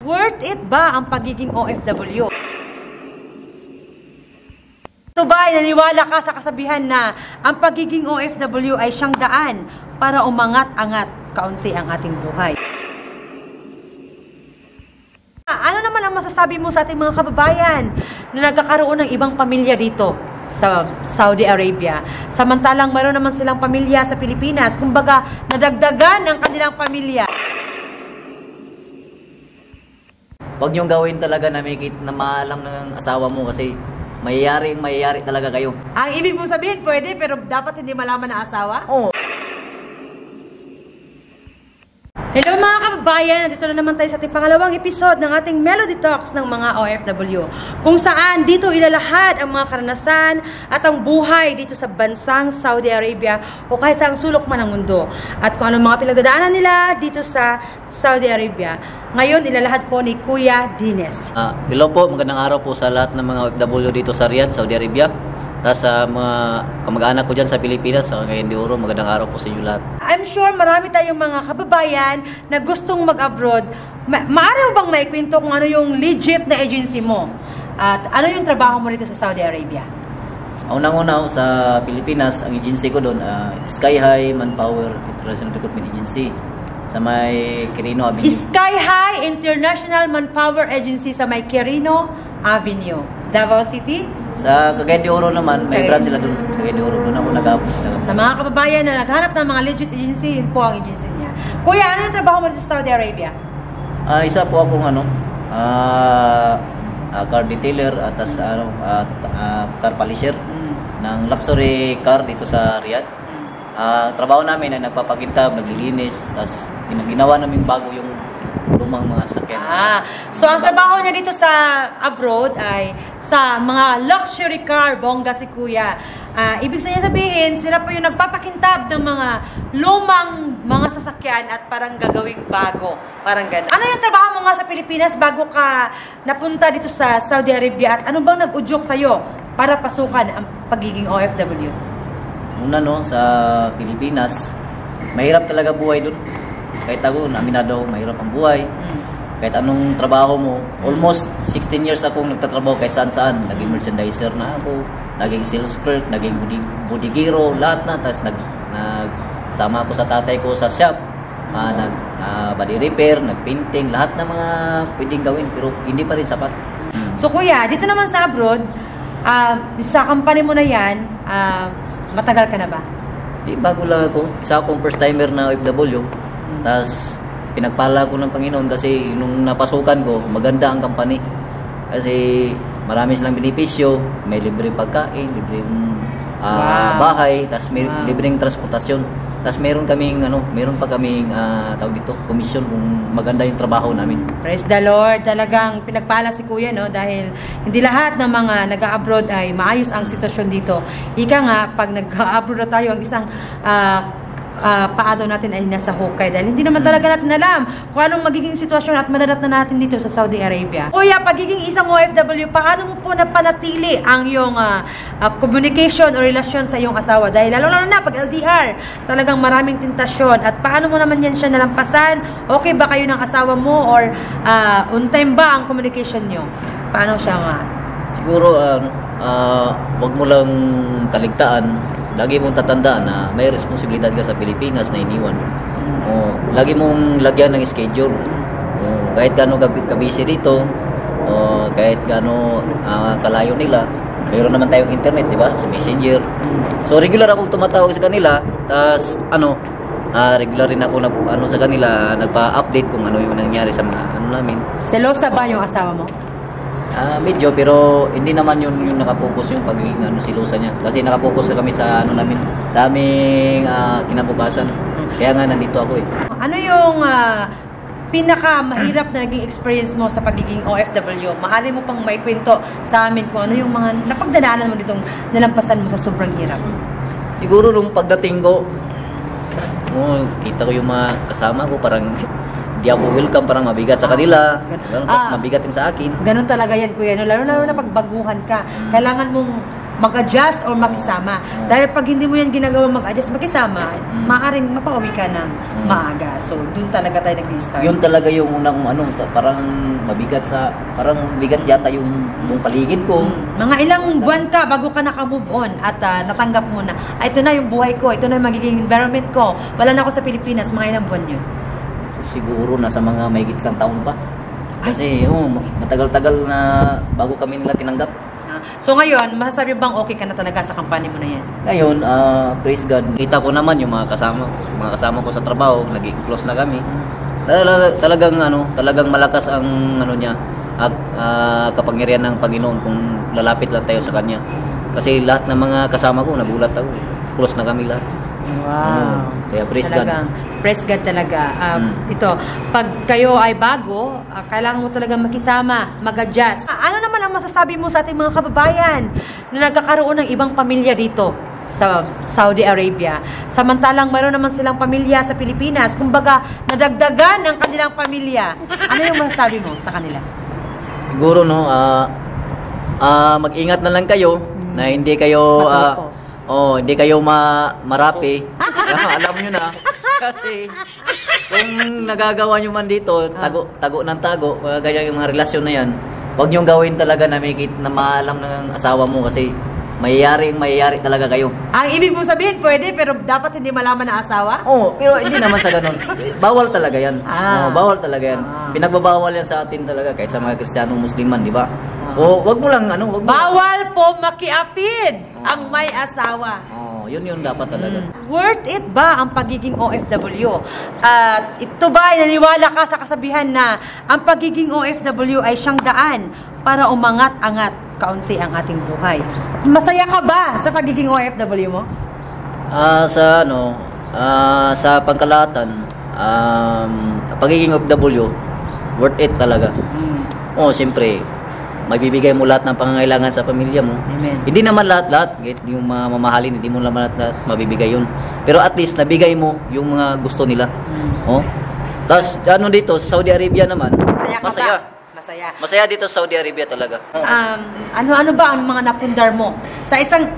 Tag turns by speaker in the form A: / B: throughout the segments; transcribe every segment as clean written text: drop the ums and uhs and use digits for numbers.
A: worth it ba ang pagiging OFW? Ito ba ay naniwala ka sa kasabihan na ang pagiging OFW ay siyang daan para umangat-angat kaunti ang ating buhay? Ano naman ang masasabi mo sa ating mga kababayan na nagkakaroon ng ibang pamilya dito sa Saudi Arabia? Samantalang mayroon naman silang pamilya sa Pilipinas. Kumbaga, nadagdagan ang kanilang pamilya.
B: Huwag niyong gawin talaga na maalam ng asawa mo kasi mayayari talaga kayo.
A: Ang ibig mong sabihin, pwede, pero dapat hindi malaman ng asawa?
B: Oo.
A: Hello mga kababayan! Nandito na naman tayo sa ating pangalawang episode ng ating Melody Talks ng mga OFW. Kung saan dito ilalahad ang mga karanasan at ang buhay dito sa bansang Saudi Arabia o kahit sa ang sulok man ng mundo. At kung anong mga pinagdadaanan nila dito sa Saudi Arabia. Ngayon, ilalahad po ni Kuya Dines.
B: Hello po, magandang araw po sa lahat ng mga OFW dito sa Riyadh, Saudi Arabia. Tapos sa mga kamag-anak ko dyan sa Pilipinas, sa Cagayan de Oro, magandang araw po sa inyo lahat.
A: I'm sure marami tayong mga kababayan na gustong mag-abroad. Maaari mo bang maikwento kung ano yung legit na agency mo? At ano yung trabaho mo dito sa Saudi Arabia?
B: Unang-una sa Pilipinas, ang agency ko doon, Sky High Manpower International Recruitment Agency sa may Quirino Avenue.
A: Sky High International Manpower Agency sa may Quirino Avenue, Davao City?
B: Sa Cagayan de Oro naman, may branch sila doon. Sa Cagayan de Oro, doon ako nag-apply.
A: Sa mga kababayan na naghanap ng mga legit agency, yun po ang agency niya. Kuya, ano yung trabaho mo sa Saudi Arabia?
B: Isa po akong car detailer at car polisher ng luxury car dito sa Riyadh. Trabaho namin ay nagpapakintab, naglilinis, tapos ginawa namin bago yung lumang mga sakyan.
A: So ang trabaho niya dito sa abroad ay sa mga luxury car, bongga si Kuya. Ibig sabihin, sila po yung nagpapakintab ng mga lumang mga sasakyan at parang gagawing bago. Parang gano'n. Ano yung trabaho mo nga sa Pilipinas bago ka napunta dito sa Saudi Arabia at ano bang nag-udyok sa'yo para pasukan ang pagiging OFW?
B: Una sa Pilipinas, mahirap talaga buhay doon. Kahit ako, aminado, mahirap ang buhay. Kahit anong trabaho mo, almost 16 years akong nagtatrabaho kahit saan-saan. Naging merchandiser na ako, naging sales clerk, naging bodigiro, lahat na. Tapos nagsama ako sa tatay ko sa shop. Body repair, nagpainting, lahat na mga pwedeng gawin, pero hindi pa rin sapat.
A: So kuya, dito naman sa abroad, sa company mo na yan, matagal ka na ba?
B: Bago lang ako. Isa akong first timer na OFW. Tapos pinagpala ko ng Panginoon kasi nung napasukan ko, maganda ang company. Kasi marami silang benepisyo, may libreng pagkain, libreng bahay, tapos may libreng transportasyon. Tapos meron pa kaming tawag dito, commission kung maganda yung trabaho namin.
A: Praise the Lord. Talagang pinagpala si Kuya, no? Dahil hindi lahat ng mga nag-abroad ay maayos ang sitwasyon dito. Ika nga, pag nag-abroad na tayo, ang isang paado natin ay nasa hukay dahil hindi naman talaga natin alam kung anong magiging sitwasyon at madadat na natin dito sa Saudi Arabia. Kuya, pagiging isang OFW, paano mo po napanatili ang iyong communication o relasyon sa iyong asawa? Dahil lalo na pag LDR, talagang maraming tentasyon. At paano mo naman yan siya nalampasan? Okay ba kayo ng asawa mo or on time ba ang communication nyo? Paano siya nga?
B: Siguro, wag mo lang kaligtaan. Lagi mong tatandaan na may responsibilidad ka sa Pilipinas na iniwan. Lagi mong lagyan ng schedule. Kahit gaano ka-busy dito, kahit gaano kalayo nila, mayroon naman tayong internet, di ba? Sa Messenger. So regular akong tumatawag sa kanila, tas regular rin ako sa kanila, nagpa-update kung ano yung nangyari sa mga namin.
A: Selosa ba yung asawa mo?
B: Medyo, pero hindi naman yung nakapokus yung pagiging silusa niya. Kasi nakapokus na kami sa sa aming kinabukasan. Kaya nga nandito ako eh.
A: Ano yung pinaka-mahirap na naging experience mo sa pagiging OFW? Maaari mo pang maikwento sa amin kung ano yung mga napagdadaanan mo ditong nalampasan mo sa sobrang hirap.
B: Siguro nung pagdating ko, kita ko yung mga kasama ko, parang di ako welcome, parang mabigat sa kanila. Ganun, mabigat din sa akin.
A: Ganun talaga yan, Kuya. No? Lalo na pag baguhan ka, kailangan mong mag-adjust or makisama. Dahil pag hindi mo yan ginagawa mag-adjust, makisama, maaaring mapauwi ka ng maaga. So, dun talaga tayo nag-start.
B: Yun talaga yung unang parang parang bigat yata yung buong paligid ko.
A: Mga ilang buwan ka bago ka naka-move on at natanggap mo na, ito na yung buhay ko, ito na yung magiging environment ko. Wala na ako sa Pilipinas, mga ilang buwan yun.
B: So, siguro nasa mga mahigit isang taon pa. Kasi matagal-tagal na bago kami nila tinanggap.
A: So ngayon, masasabi bang okay ka na talaga sa company mo na yan?
B: Ngayon, praise God. Kita ko naman yung mga kasama ko sa trabaho, naging close na kami. Talagang malakas ang niya, kapangyarihan ng Panginoon kung lalapit lang tayo sa kanya. Kasi lahat ng mga kasama ko, nagulat ako. Close na kami lahat.
A: Wow.
B: Kaya praise
A: talagang,
B: God.
A: Praise God talaga. Ito, pag kayo ay bago, kailangan mo talaga makisama, mag-adjust. Ano naman ang masasabi mo sa ating mga kababayan na nagkakaroon ng ibang pamilya dito sa Saudi Arabia? Samantalang mayroon naman silang pamilya sa Pilipinas. Kumbaga, nadagdagan ang kanilang pamilya. Ano yung masasabi mo sa kanila?
B: Siguro, mag-ingat na lang kayo na hindi kayo... hindi kayo marapi. Alam nyo na. Kasi kung nagagawa nyo man dito, tago ng tago, ganyan yung mga relasyon na yan, huwag nyo gawin talaga na maalam ng asawa mo kasi mayayari talaga kayo.
A: Ang ibig mong sabihin, pwede, pero dapat hindi malaman ng asawa?
B: Pero hindi naman sa ganun. Bawal talaga yan. Bawal talaga yan. Pinagbabawal yan sa atin talaga, kahit sa mga Kristiyano Musliman, di ba? Wag mo lang,
A: bawal po makiapid ang may asawa.
B: Yun dapat talaga.
A: Worth it ba ang pagiging OFW? At ito ba ay naniwala ka sa kasabihan na ang pagiging OFW ay siyang daan para umangat-angat kaunti ang ating buhay? Masaya ka ba sa pagiging OFW mo?
B: Sa pangkalahatan, pagiging OFW, worth it talaga. Siyempre, magbibigay mo lahat ng pangangailangan sa pamilya mo.
A: Amen.
B: Hindi naman lahat, yung mga mamahalin, hindi mo naman lahat mabibigay yun. Pero at least, nabigay mo yung mga gusto nila. Tapos, dito, sa Saudi Arabia naman, masaya. Masaya dito sa Saudi Arabia talaga.
A: Ano ba ang mga napundar mo? Sa isang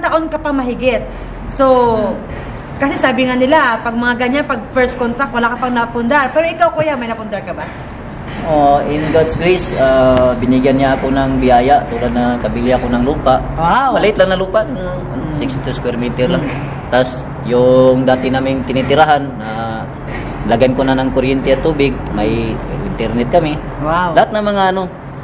A: taon ka pa mahigit. So, kasi sabi nga nila, pag mga ganyan, pag first contract, wala ka pang napundar. Pero ikaw, kuya, may napundar ka ba?
B: In God's grace, binigyan niya ako ng biyaya tulad na kabili ako ng lupa.
A: Wow.
B: Maliit lang na lupa, 62 square meter lang. Tapos yung dati naming tinitirahan, lagyan ko na ng kuryente at tubig, may internet kami.
A: Wow.
B: Lahat ng mga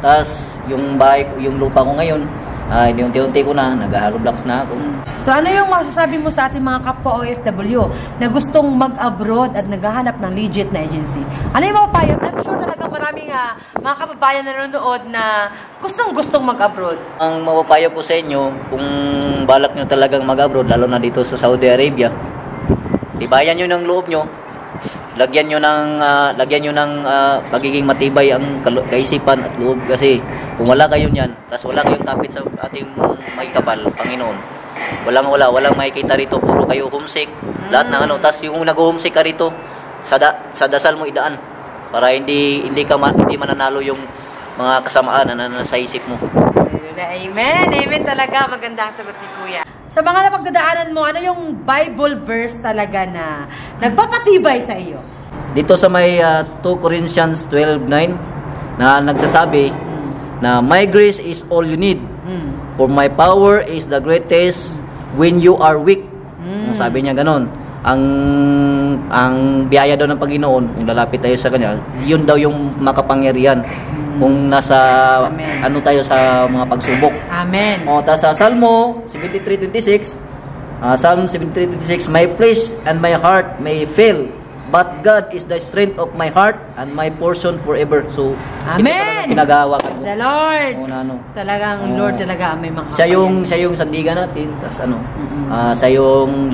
B: Tapos yung bahay, yung lupa ko ngayon, unti-unti ko na, nag-hollow blocks na ako.
A: So ano yung masasabi mo sa ating mga kapwa OFW na gustong mag-abroad at naghahanap ng legit na agency? Ano yung mapapayo? I'm sure talaga maraming mga kababayan na nanonood na gustong mag-abroad.
B: Ang mapapayo ko sa inyo, kung balak nyo talagang mag-abroad, lalo na dito sa Saudi Arabia, tibayan nyo ng loob nyo, lagyan nyo ng pagiging matibay ang kaisipan at loob, kasi kung wala kayo niyan, tas wala kayong kapit sa ating may kapal, Panginoon, walang makikita rito, puro kayo homesick, lahat ng tas yung nag-homesick ka rito, sa dasal mo idaan para hindi mananalo yung mga kasamaan na nasa isip mo.
A: Amen talaga, magandang sagot ni Kuya. Sa mga napagdadaanan mo, ano yung Bible verse talaga na nagpapatibay sa iyo?
B: Dito sa may 2 Corinthians 12:9 na nagsasabi na my grace is all you need, for my power is the greatest when you are weak. Sabi niya ganon. Ang biyaya daw ng Panginoon, kung lalapit tayo sa Kanya, yun daw yung makapangyarihan kung nasa tayo sa mga pagsubok.
A: Amen.
B: Tapos sa Salmo 73:26, Psalm 73:26, my flesh and my heart may fail, but God is the strength of my heart and my portion forever. So,
A: Amen.
B: Pinag-aawakan mo.
A: The Lord. Talagang Lord talaga may mga
B: siya yung sandigan natin, tas siya yung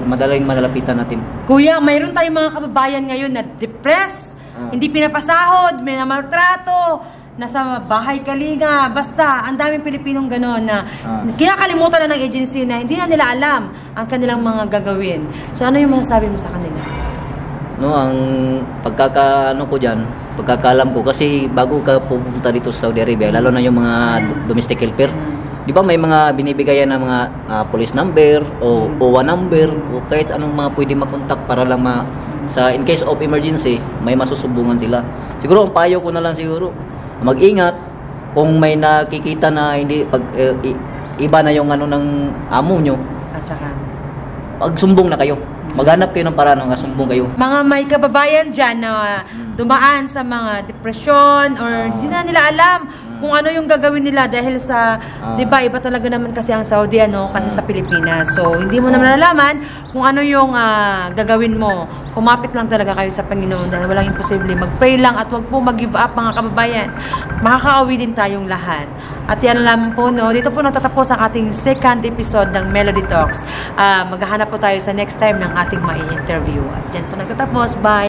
B: madaling malalapitan natin.
A: Kuya, mayroon tayong mga kababayan ngayon na depressed, hindi pinapasahod, may namaltrato, nasa bahay kalinga, basta ang daming Pilipinong gano'n na kinakalimutan na ng agency na hindi na nila alam ang kanilang mga gagawin. So ano yung masasabi mo sa kanila?
B: Ang pagkakaalam ko, kasi bago ka pupunta dito sa Saudi Arabia, lalo na yung mga domestic helper, Di ba may mga binibigayan na mga police number o OWA number o kahit anong mga pwede makontak para lang sa in case of emergency, may masusumbungan sila. Siguro ang payo ko na lang siguro, mag-ingat kung may nakikita na hindi iba na yung ano ng amo nyo.
A: At saka
B: Pagsumbong na kayo. Maghanap kayo ng paraan ng sumbong kayo.
A: mga may kababayan dyan na dumaan sa mga depresyon or hindi na nila alam kung ano yung gagawin nila dahil sa, di ba, iba talaga naman kasi ang Saudi, kasi sa Pilipinas. So, hindi mo naman nalaman kung ano yung gagawin mo. Kumapit lang talaga kayo sa Panginoon dahil walang imposible. Mag-pray lang at wag po mag-give up, mga kababayan. Makakaawi din tayong lahat. At yan lang po, no? Dito po natatapos ang ating second episode ng Melody Talks. Maghahanap po tayo sa next time ng ating mai-interview. At dyan po nagtatapos. Bye!